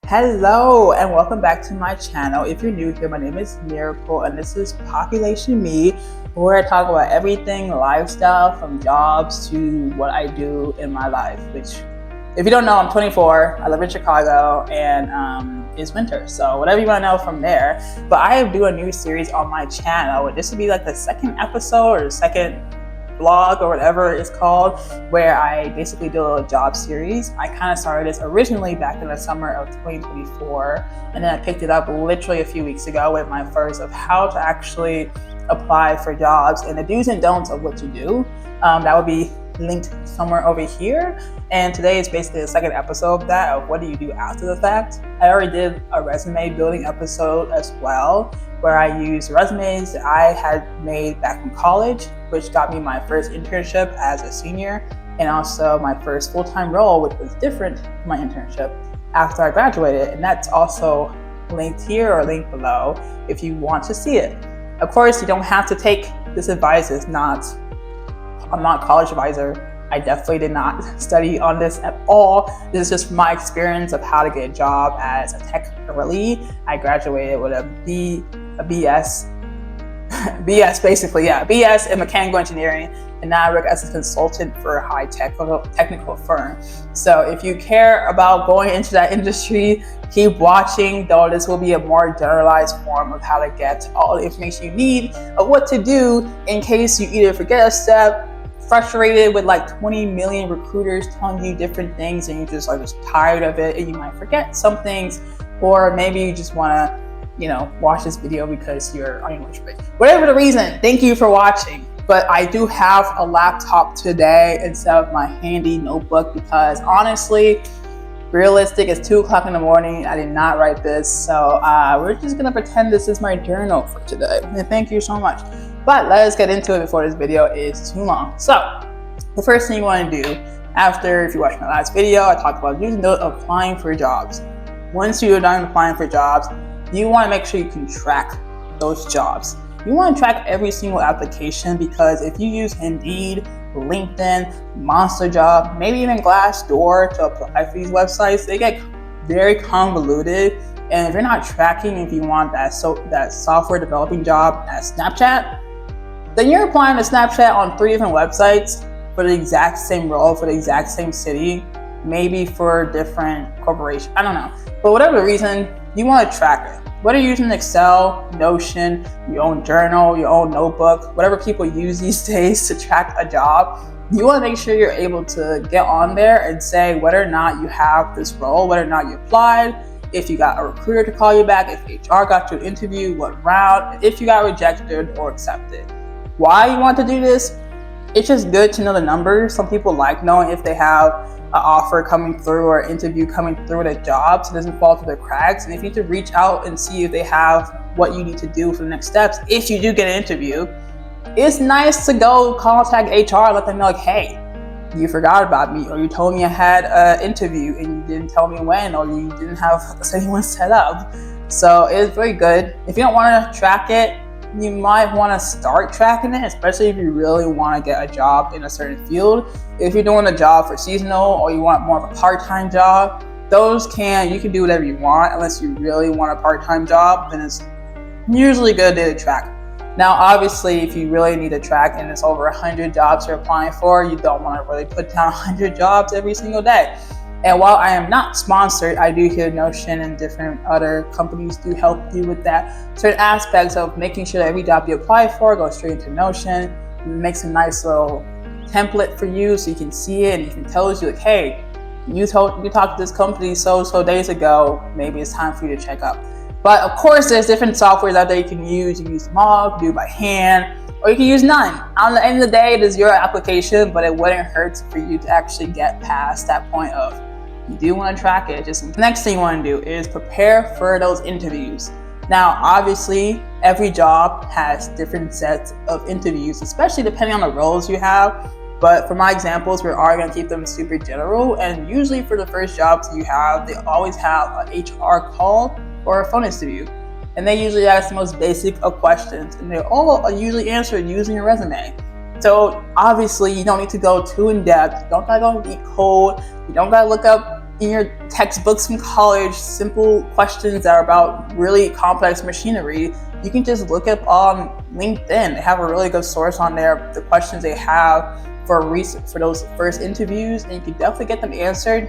Hello and welcome back to my channel. If you're new here, my name is Miracle and this is Population Me, where I talk about everything lifestyle from jobs to what I do in my life, which if you don't know, I'm 24, I live in Chicago, and it's winter, so whatever you want to know from there. But I do a new series on my channel. This would be like the second episode or the second vlog or whatever it's called, where I basically do a job series. I kind of started this originally back in the summer of 2024, and then I picked it up literally a few weeks ago with my first of how to actually apply for jobs and the do's and don'ts of what to do. That would be linked somewhere over here. And today is basically the second episode of that, of what do you do after the fact. I already did a resume building episode as well, where I used resumes that I had made back in college, which got me my first internship as a senior, and also my first full-time role, which was different from my internship after I graduated. And that's also linked here or linked below if you want to see it. Of course, you don't have to take this advice. I'm not a college advisor. I definitely did not study on this at all. This is just my experience of how to get a job as a tech early. I graduated with a BS in mechanical engineering, and now I work as a consultant for a high technical firm. So if you care about going into that industry, keep watching, though this will be a more generalized form of how to get all the information you need of what to do in case you either forget a step, frustrated with like 20 million recruiters telling you different things and you just are just tired of it and you might forget some things, or maybe you just want to watch this video because you're on your lunch break. Whatever the reason, thank you for watching. But I do have a laptop today instead of my handy notebook because honestly, realistic, it's 2 o'clock in the morning. I did not write this, so we're just gonna pretend this is my journal for today. And thank you so much. But let's get into it before this video is too long. So the first thing you want to do after, if you watched my last video, I talked about using those applying for jobs. Once you're done applying for jobs, you want to make sure you can track those jobs. You want to track every single application, because if you use Indeed, LinkedIn, Monster Job, maybe even Glassdoor to apply for these websites, they get very convoluted. And if you're not tracking, if you want that software developing job at Snapchat, then you're applying to Snapchat on 3 different websites for the exact same role, for the exact same city, maybe for different corporations, I don't know. But whatever the reason, you want to track it. Whether you're using Excel, Notion, your own journal, your own notebook, whatever people use these days to track a job, you want to make sure you're able to get on there and say whether or not you have this role, whether or not you applied, if you got a recruiter to call you back, if HR got you an interview, what round, if you got rejected or accepted. Why you want to do this? It's just good to know the numbers. Some people like knowing if they have an offer coming through or an interview coming through at a job, so it doesn't fall through the cracks. And if you need to reach out and see if they have what you need to do for the next steps, if you do get an interview, it's nice to go contact HR and let them know, like, hey, you forgot about me, or you told me I had an interview and you didn't tell me when, or you didn't have anyone set up. So it's very good. If you don't want to track it, you might want to start tracking it, especially if you really want to get a job in a certain field. If you're doing a job for seasonal or you want more of a part-time job, you can do whatever you want. Unless you really want a part-time job, then it's usually good to track. Now, obviously, if you really need to track and it's over 100 jobs you're applying for, you don't want to really put down 100 jobs every single day. And while I am not sponsored, I do hear Notion and different other companies do help you with that. Certain aspects of making sure that every job you apply for goes straight into Notion. It makes a nice little template for you so you can see it and you can tell you, like, hey, you talked to this company so days ago, maybe it's time for you to check up. But of course, there's different softwares out there you can use. You can use them all, you can do it by hand, or you can use none. On the end of the day, it is your application, but it wouldn't hurt for you to actually get past that point of you do want to track it. Just the next thing you want to do is prepare for those interviews. Now, obviously, every job has different sets of interviews, especially depending on the roles you have. But for my examples, we are going to keep them super general. And usually for the first jobs you have, they always have an HR call or a phone interview. And they usually ask the most basic of questions. And they're all usually answered using your resume. So obviously, you don't need to go too in depth. You don't got to go deep code. You don't got to look up in your textbooks from college, simple questions that are about really complex machinery, you can just look up on LinkedIn. They have a really good source on there, the questions they have for those first interviews, and you can definitely get them answered.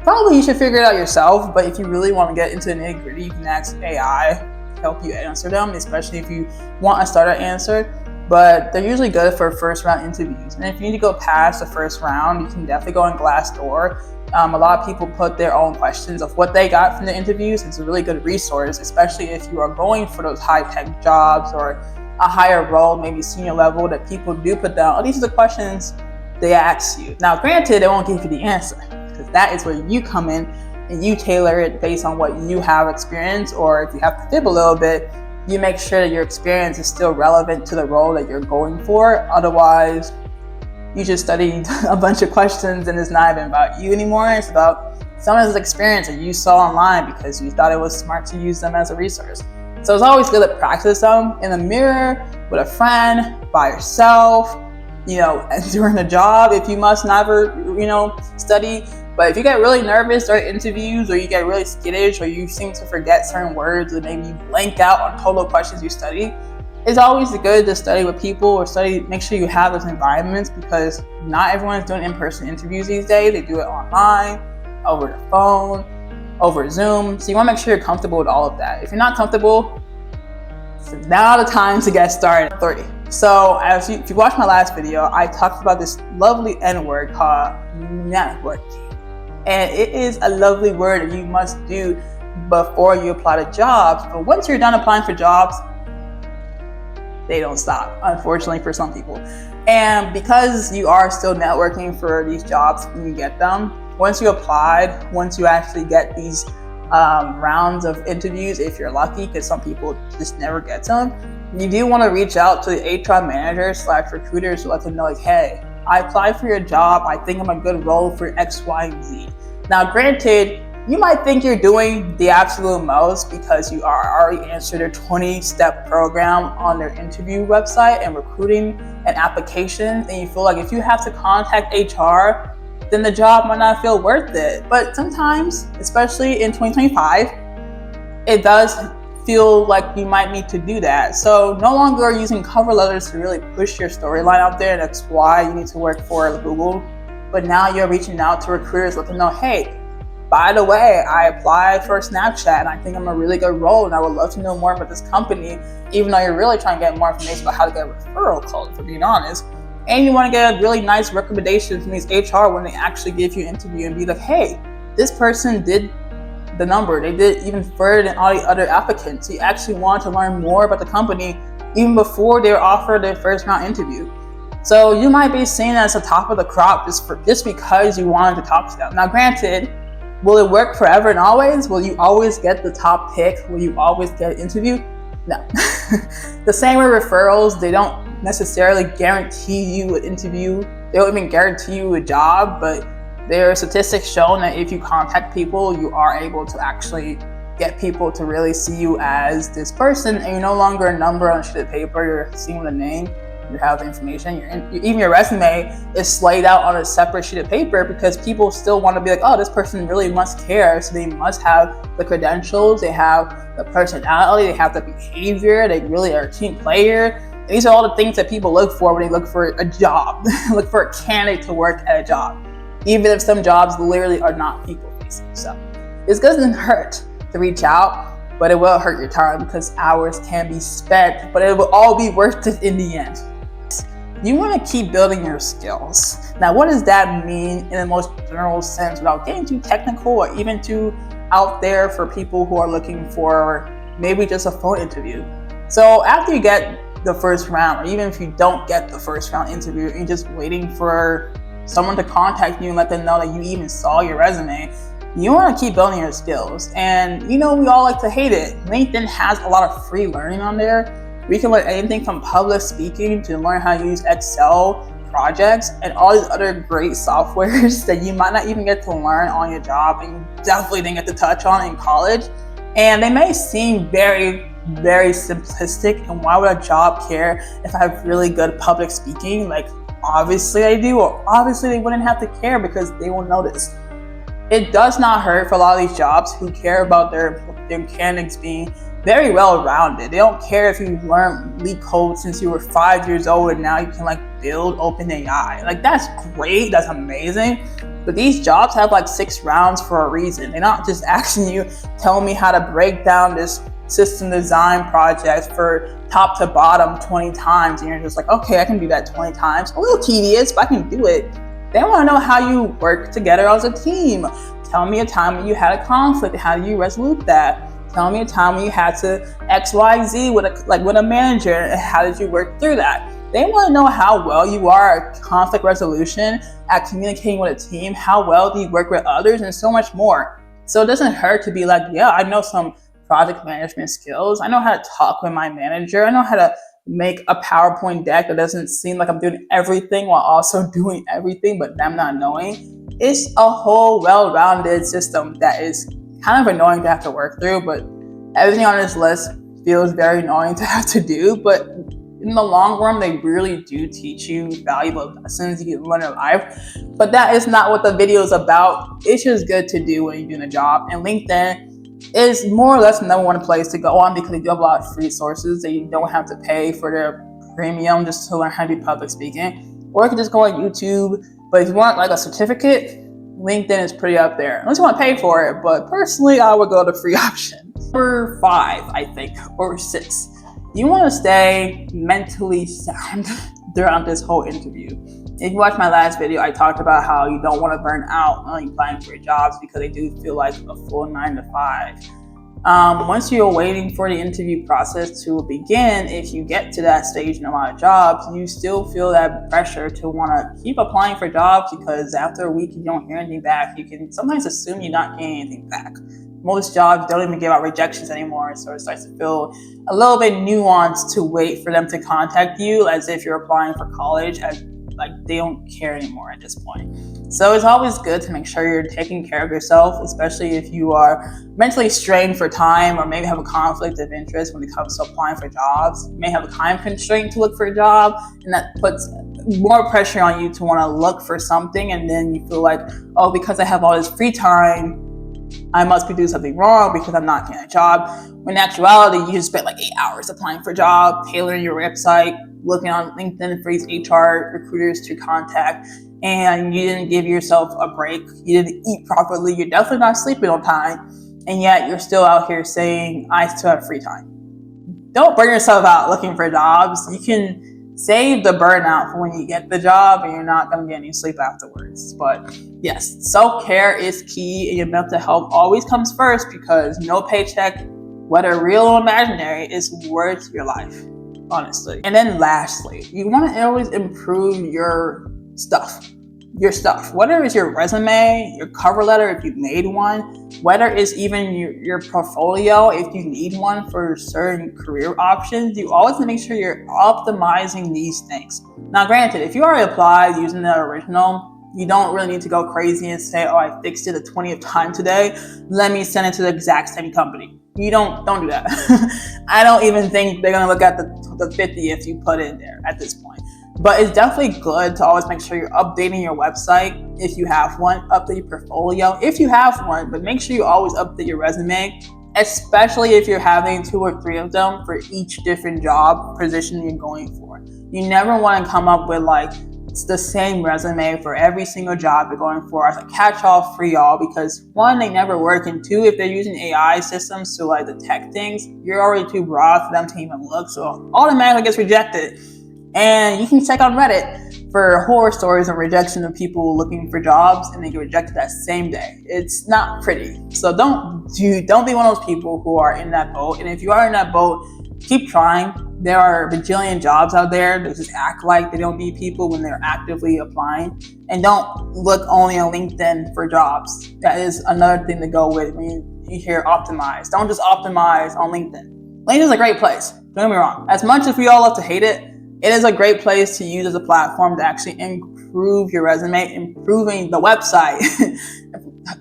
Probably you should figure it out yourself, but if you really want to get into the nitty-gritty, you can ask AI to help you answer them, especially if you want a starter answer. But they're usually good for first round interviews. And if you need to go past the first round, you can definitely go on Glassdoor. A lot of people put their own questions of what they got from the interviews. It's a really good resource, especially if you are going for those high-tech jobs or a higher role, maybe senior level, that people do put down. Oh, these are the questions they ask you. Now, granted, they won't give you the answer, because that is where you come in and you tailor it based on what you have experienced, or if you have to fib a little bit, you make sure that your experience is still relevant to the role that you're going for. Otherwise, you just studied a bunch of questions and it's not even about you anymore. It's about someone's experience that you saw online because you thought it was smart to use them as a resource. So it's always good to practice them in the mirror, with a friend, by yourself, during a job if you must never, study. But if you get really nervous during interviews, or you get really skittish, or you seem to forget certain words, or maybe you blank out on total questions you study, it's always good to study with people, or make sure you have those environments, because not everyone is doing in-person interviews these days. They do it online, over the phone, over Zoom. So you want to make sure you're comfortable with all of that. If you're not comfortable, it's now the time to get started. 3. So if you watched my last video, I talked about this lovely N word called networking. And it is a lovely word that you must do before you apply to jobs. But once you're done applying for jobs, they don't stop, unfortunately, for some people. And because you are still networking for these jobs when you get them, once you applied, once you actually get these rounds of interviews, if you're lucky, because some people just never get them, you do want to reach out to the HR managers / recruiters to let them know, like, hey, I applied for your job. I think I'm a good role for X, Y, and Z. Now, granted, you might think you're doing the absolute most because you are already answered their 20-step program on their interview website and recruiting and applications, and you feel like if you have to contact HR, then the job might not feel worth it. But sometimes, especially in 2025, it does feel like you might need to do that. So no longer are you using cover letters to really push your storyline out there, and that's why you need to work for Google. But now you're reaching out to recruiters, let them know, hey, by the way, I applied for Snapchat and I think I'm a really good role and I would love to know more about this company, even though you're really trying to get more information about how to get a referral code, for being honest. And you want to get a really nice recommendation from these HR when they actually give you an interview and be like, hey, this person did the number. They did even further than all the other applicants. You actually want to learn more about the company even before they're offered their first round interview. So you might be seen as the top of the crop just because you wanted to talk to them. Now, granted, will it work forever and always? Will you always get the top pick? Will you always get an interview? No. The same with referrals. They don't necessarily guarantee you an interview. They don't even guarantee you a job, but there are statistics showing that if you contact people, you are able to actually get people to really see you as this person, and you're no longer a number on a sheet of paper. You're seeing the name, you have the information, even your resume is slayed out on a separate sheet of paper, because people still want to be like, oh, this person really must care, so they must have the credentials, they have the personality, they have the behavior, they really are a team player. And these are all the things that people look for when they look for a job, look for a candidate to work at a job, even if some jobs literally are not people-facing. So it doesn't hurt to reach out, but it will hurt your time because hours can be spent, but it will all be worth it in the end. You want to keep building your skills. Now, what does that mean in the most general sense without getting too technical or even too out there for people who are looking for maybe just a phone interview? So after you get the first round, or even if you don't get the first round interview, and you're just waiting for someone to contact you and let them know that you even saw your resume, you want to keep building your skills. And we all like to hate it. LinkedIn has a lot of free learning on there. We can learn anything from public speaking to learn how to use Excel, projects, and all these other great softwares that you might not even get to learn on your job and you definitely didn't get to touch on in college. And they may seem very, very simplistic, and why would a job care if I have really good public speaking? Like, obviously I do, or obviously they wouldn't have to care because they will notice. It does not hurt for a lot of these jobs who care about their candidates being very well rounded. They don't care if you learned leak code since you were 5 years old and now you can like build OpenAI. Like that's great, that's amazing. But these jobs have like 6 rounds for a reason. They're not just asking you, telling me how to break down this system design project for top to bottom 20 times. And you're just like, okay, I can do that 20 times. A little tedious, but I can do it. They want to know how you work together as a team. Tell me a time when you had a conflict. How do you resolve that? Tell me a time when you had to XYZ with a manager, and how did you work through that? They want to know how well you are at conflict resolution, at communicating with a team, how well do you work with others, and so much more. So it doesn't hurt to be like, yeah, I know some project management skills. I know how to talk with my manager. I know how to make a PowerPoint deck that doesn't seem like I'm doing everything while also doing everything, but them not knowing. It's a whole well-rounded system that is kind of annoying to have to work through, but everything on this list feels very annoying to have to do. But in the long run, they really do teach you valuable lessons you can learn in life. But that is not what the video is about. It's just good to do when you're doing a job. And LinkedIn is more or less the number one place to go on because they do have a lot of free sources that you don't have to pay for their premium just to learn how to do public speaking. Or you can just go on YouTube. But if you want like a certificate, LinkedIn is pretty up there. Unless you want to pay for it, but personally, I would go the free option. Number 5, I think, or 6. You want to stay mentally sound throughout this whole interview. If you watch my last video, I talked about how you don't want to burn out when applying for jobs because they do feel like a full 9 to 5. Once you're waiting for the interview process to begin, if you get to that stage in a lot of jobs, you still feel that pressure to want to keep applying for jobs because after a week you don't hear anything back. You can sometimes assume you're not getting anything back. Most jobs don't even give out rejections anymore, so it starts to feel a little bit nuanced to wait for them to contact you as if you're applying for college, as like they don't care anymore at this point. So it's always good to make sure you're taking care of yourself, especially if you are mentally strained for time or maybe have a conflict of interest when it comes to applying for jobs. You may have a time constraint to look for a job, and that puts more pressure on you to want to look for something, and then you feel like, oh, because I have all this free time, I must be doing something wrong because I'm not getting a job. When in actuality, you just spent like 8 hours applying for a job, tailoring your website, looking on LinkedIn for these HR recruiters to contact, and you didn't give yourself a break. You didn't eat properly. You're definitely not sleeping on time, and yet you're still out here saying, I still have free time. Don't burn yourself out looking for jobs. You can save the burnout for when you get the job and you're not going to get any sleep afterwards. But yes, self-care is key, and your mental health always comes first because no paycheck, whether real or imaginary, is worth your life, honestly. And then lastly, you want to always improve your stuff. Whether it's your resume, your cover letter if you made one, whether it's even your portfolio if you need one for certain career options, you always want to make sure you're optimizing these things. Now granted, if you already applied using the original, you don't really need to go crazy and say, oh, I fixed it the 20th time today, let me send it to the exact same company. You don't do that. I don't even think they're going to look at the 50th you put in there at this point. But it's definitely good to always make sure you're updating your website if you have one, update your portfolio if you have one, but make sure you always update your resume, especially if you're having 2 or 3 of them for each different job position you're going for. You never want to come up with like it's the same resume for every single job you're going for as a catch-all free-all, because 1, they never work, and 2, if they're using AI systems to like detect things, you're already too broad for them to even look, so automatically gets rejected. And you can check on Reddit for horror stories of rejection of people looking for jobs and they get rejected that same day. It's not pretty. So don't be one of those people who are in that boat. And if you are in that boat, keep trying. There are a bajillion jobs out there that just act like they don't need people when they're actively applying. And don't look only on LinkedIn for jobs. That is another thing to go with when you hear optimize. Don't just optimize on LinkedIn. LinkedIn is a great place. Don't get me wrong. As much as we all love to hate it, it is a great place to use as a platform to actually improve your resume, improving the website.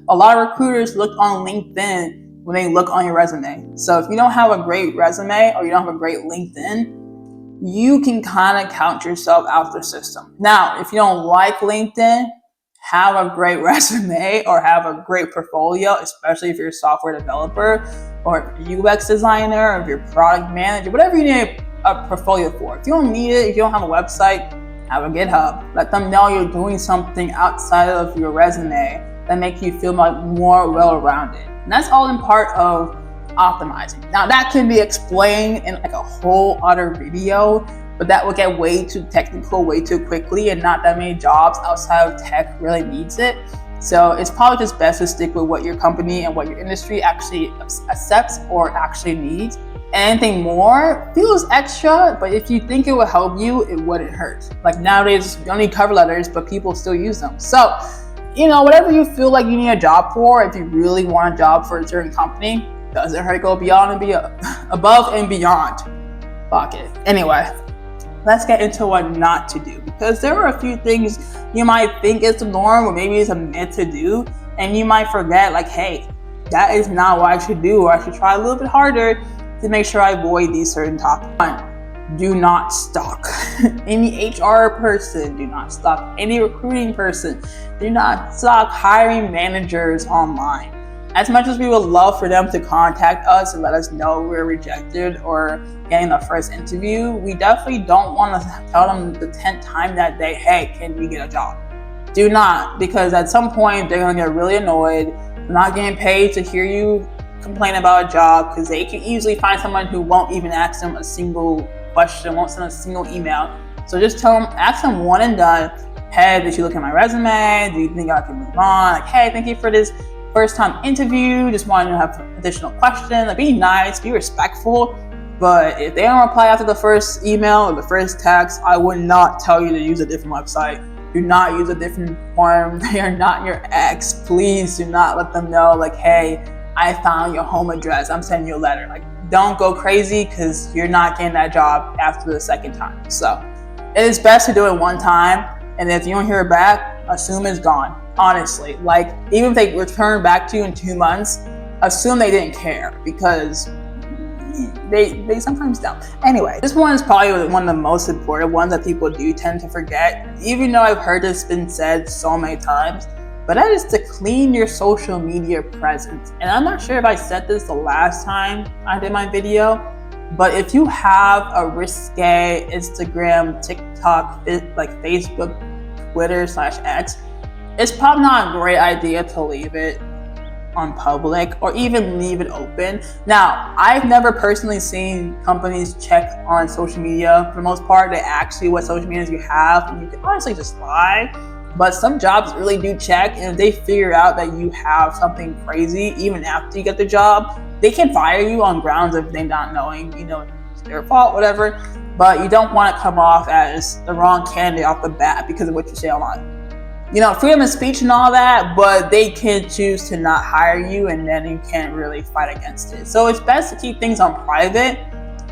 A lot of recruiters look on LinkedIn when they look on your resume. So if you don't have a great resume or you don't have a great LinkedIn, you can kind of count yourself out the system. Now, if you don't like LinkedIn, have a great resume or have a great portfolio, especially if you're a software developer or UX designer or if you're product manager, whatever you need a portfolio for. If you don't need it, if you don't have a website, have a GitHub. Let them know you're doing something outside of your resume that make you feel like more well-rounded. And that's all in part of optimizing. Now that can be explained in like a whole other video, but that will get way too technical way too quickly, and not that many jobs outside of tech really needs it. So it's probably just best to stick with what your company and what your industry actually accepts or actually needs. Anything more feels extra, but if you think it will help you, it wouldn't hurt. Like nowadays, you don't need cover letters, but people still use them. So, whatever you feel like you need a job for, if you really want a job for a certain company, doesn't hurt to go beyond and be above and beyond. Fuck it. Anyway, let's get into what not to do, because there are a few things you might think is the norm or maybe it's a myth to do, and you might forget like, hey, that is not what I should do, or I should try a little bit harder to make sure I avoid these certain topics. 1, do not stalk any HR person, do not stalk any recruiting person, do not stalk hiring managers online. As much as we would love for them to contact us and let us know we're rejected or getting the first interview, we definitely don't want to tell them the 10th time that day, hey, can we get a job? Do not, because at some point they're going to get really annoyed. They're not getting paid to hear you complain about a job, because they can easily find someone who won't even ask them a single question, won't send a single email. So just ask them one and done, hey, did you look at my resume? Do you think I can move on? Like, hey, thank you for this first time interview, just wanted to have additional questions. Like, be nice, be respectful, but if they don't reply after the first email or the first text, I would not tell you to use a different website. Do not use a different form. They are not your ex. Please do not let them know like, hey, I found your home address, I'm sending you a letter. Like, don't go crazy, because you're not getting that job after the second time. So it is best to do it one time, and if you don't hear it back, assume it's gone. Honestly, like, even if they return back to you in 2 months, assume they didn't care, because they sometimes don't. Anyway, this one is probably one of the most important ones that people do tend to forget, even though I've heard this been said so many times, but that is to clean your social media presence. And I'm not sure if I said this the last time I did my video, but if you have a risque Instagram, TikTok, like Facebook, Twitter /X, it's probably not a great idea to leave it on public or even leave it open. Now, I've never personally seen companies check on social media. For the most part, they ask you what social medias you have, and you can honestly just lie. But some jobs really do check, and if they figure out that you have something crazy, even after you get the job, they can fire you on grounds of them not knowing, it's their fault, whatever. But you don't want to come off as the wrong candidate off the bat because of what you say online. Freedom of speech and all that, but they can choose to not hire you, and then you can't really fight against it. So it's best to keep things on private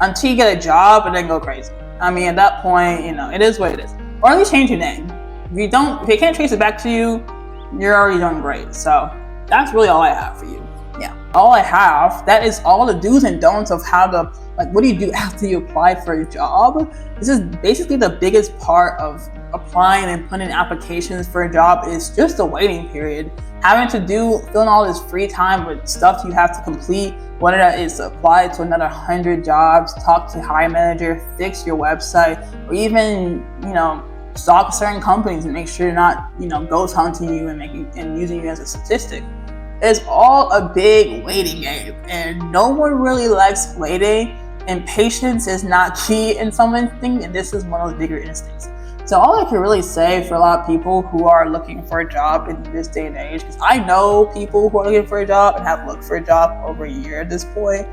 until you get a job and then go crazy. I mean, at that point, it is what it is. Or at least change your name. If they can't trace it back to you, you're already doing great. So that's really all I have for you. Yeah, all I have, that is all the do's and don'ts of how to, what do you do after you apply for a job? This is basically the biggest part of applying and putting in applications for a job is just the waiting period. Having to fill in all this free time with stuff you have to complete, whether that is to apply to another 100 jobs, talk to a hiring manager, fix your website, or even, stalk certain companies and make sure you're not, ghost hunting you and using you as a statistic. It's all a big waiting game, and no one really likes waiting, and patience is not key in some instincts, and this is one of those bigger instincts. So all I can really say for a lot of people who are looking for a job in this day and age, because I know people who are looking for a job and have looked for a job over a year at this point,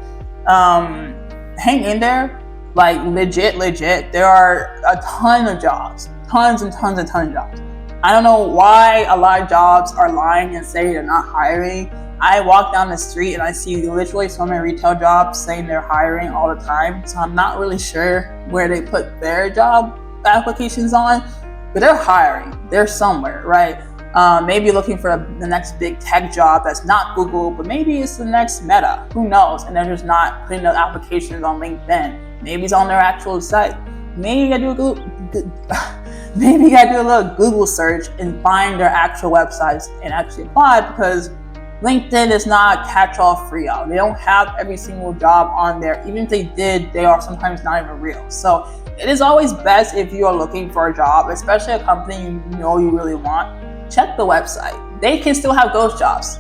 hang in there. Like legit, there are a ton of jobs, tons and tons of jobs. I don't know why a lot of jobs are lying and saying they're not hiring. I walk down the street and I see literally so many retail jobs saying they're hiring all the time. So I'm not really sure where they put their job applications on, but they're hiring. They're somewhere, right? Maybe looking for the next big tech job that's not Google, but maybe it's the next Meta. Who knows? And they're just not putting those applications on LinkedIn. Maybe it's on their actual site. Maybe you gotta maybe you gotta do a little Google search and find their actual websites and actually apply, because LinkedIn is not a catch-all for y'all. They don't have every single job on there. Even if they did, they are sometimes not even real. So it is always best, if you are looking for a job, especially a company you know you really want, check the website. They can still have ghost jobs.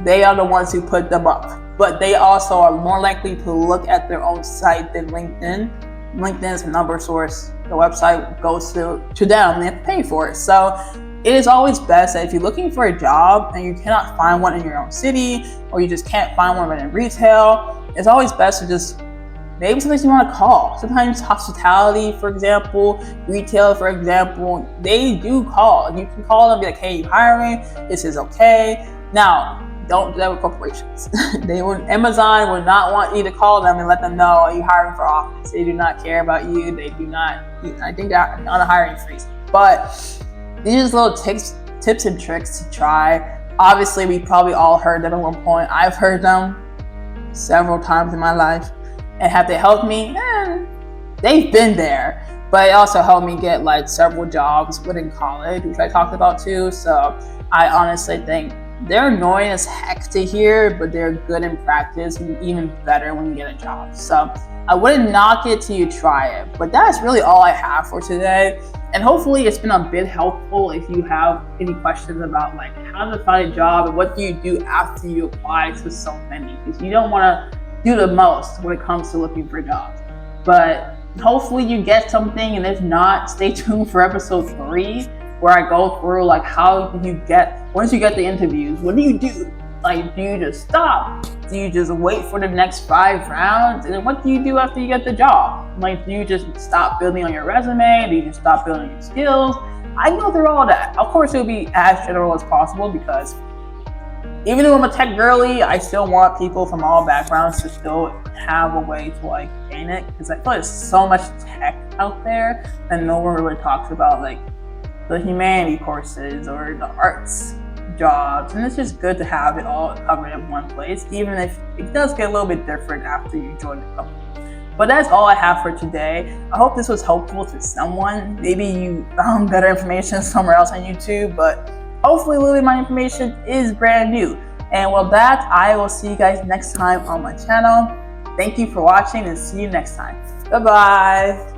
They are the ones who put them up, but they also are more likely to look at their own site than LinkedIn. LinkedIn is a number source. The website goes to them, and they have to pay for it. So it is always best that if you're looking for a job and you cannot find one in your own city, or you just can't find one in retail, it's always best to just, maybe sometimes you want to call. Sometimes hospitality, for example, retail, for example, they do call. You can call them and be like, hey, you hiring? This is okay. Now, don't do that with corporations. Amazon would not want you to call them and let them know, are you hiring for office? They do not care about you. They do not, I think they're on a hiring freeze. But these are just little tips and tricks to try. Obviously, we probably all heard them at one point. I've heard them several times in my life. And have they helped me? They've been there. But it also helped me get like several jobs within college, which I talked about too. So I honestly think they're annoying as heck to hear, but they're good in practice, and even better when you get a job. So I wouldn't knock it till you try it. But that's really all I have for today. And hopefully it's been a bit helpful if you have any questions about like how to find a job and what do you do after you apply to so many, because you don't want to do the most when it comes to looking for jobs. But hopefully you get something, and if not, stay tuned for episode 3, where I go through like how you get, once you get the interviews, what do you do? Like, do you just stop? Do you just wait for the next 5 rounds? And then what do you do after you get the job? Like, do you just stop building on your resume? Do you just stop building your skills? I go through all that. Of course, it'll be as general as possible, because even though I'm a tech girly, I still want people from all backgrounds to still have a way to like gain it, because I feel like there's so much tech out there and no one really talks about like the humanity courses or the arts jobs, and it's just good to have it all covered in one place, even if it does get a little bit different after you join the company. But that's all I have for today. I hope this was helpful to someone. Maybe you found better information somewhere else on YouTube, but hopefully a little bit of my information is brand new. And with that, I will see you guys next time on my channel. Thank you for watching, and see you next time. Bye-bye.